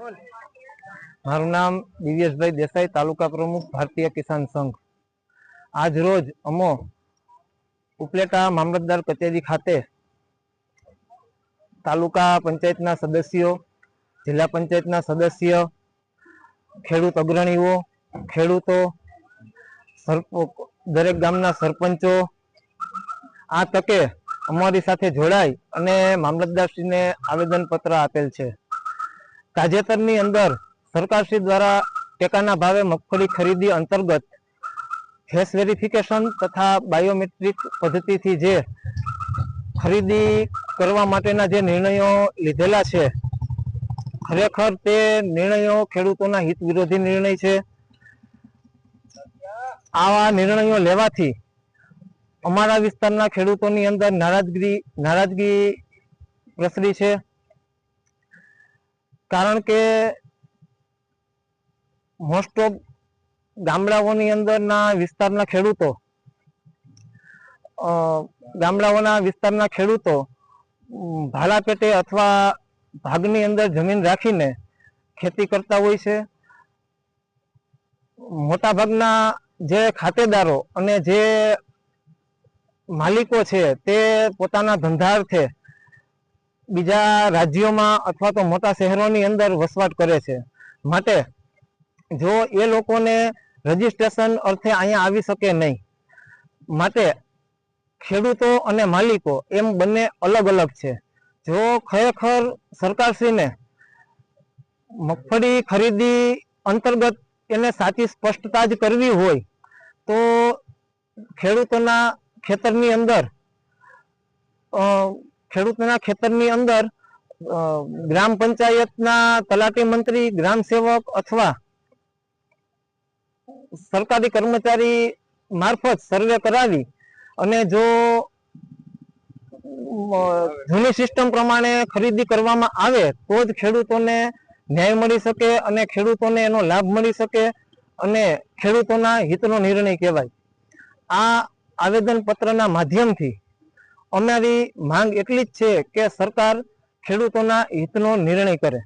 મારું નામ દિવ્યેશભાઈ દેસાઈ, તાલુકા પ્રમુખ, ભારતીય કિસાન સંઘ। આજ રોજ અમો ઉપલેટા મામલતદાર કચેરી ખાતે તાલુકા પંચાયતના સદસ્યો, જિલ્લા પંચાયતના સદસ્ય, ખેડૂત અગ્રણીઓ, ખેડૂતો, દરેક ગામના સરપંચો આ તકે અમારી સાથે જોડાઈ અને મામલતદારશ્રીને આવેદનપત્ર આપેલ છે। તાજેતરની અંદર સરકારશ્રી દ્વારા ટેકાના ભાવે મગફળી ખરીદી અંતર્ગત ફેસ વેરિફિકેશન તથા બાયોમેટ્રિક પદ્ધતિથી જે ખરીદી કરવા માટેના જે નિર્ણયો લીધેલા છે, ખરેખર તે નિર્ણયો ખેડૂતોના હિત વિરોધી નિર્ણય છે। આવા નિર્ણયો લેવાથી અમારા વિસ્તારના ખેડૂતોની અંદર નારાજગી પ્રસરી છે। કારણ કે મોસ્ટ ઓફ ગામડાઓની અંદરના વિસ્તારના ખેડૂતો ભાડા પેટે અથવા ભાગની અંદર જમીન રાખીને ખેતી કરતા હોય છે। મોટા ભાગના જે ખાતેદારો અને જે માલિકો છે તે પોતાના ધંધાર્થે બીજા રાજ્યોમાં અથવા તો મોટા શહેરોની અંદર વસવાટ કરે છે। માટે જો એ લોકોને રજીસ્ટ્રેશન અર્થે અહીંયા આવી શકે નહીં, માટે ખેડૂતો અને માલિકો એમ બંને અલગ અલગ છે। જો ખરેખર સરકારશ્રીને મગફળી ખરીદી અંતર્ગત એને સાચી સ્પષ્ટતા જ કરવી હોય તો ખેડૂતોના ખેતરની અંદર ગ્રામ પંચાયતના તલાટી મંત્રી, ગ્રામ સેવક અથવા સરકારી કર્મચારી મારફત સર્વે કરાવી અને જો જૂની સિસ્ટમ પ્રમાણે ખરીદી કરવામાં આવે તો જ ખેડૂતોને ન્યાય મળી શકે અને ખેડૂતોને એનો લાભ મળી શકે અને ખેડૂતોના હિતનો નિર્ણય કહેવાય। આ આવેદનપત્રના માધ્યમથી અમારી માંગ એટલી જ છે કે સરકાર ખેડૂતોના હિતનો નિર્ણય કરે।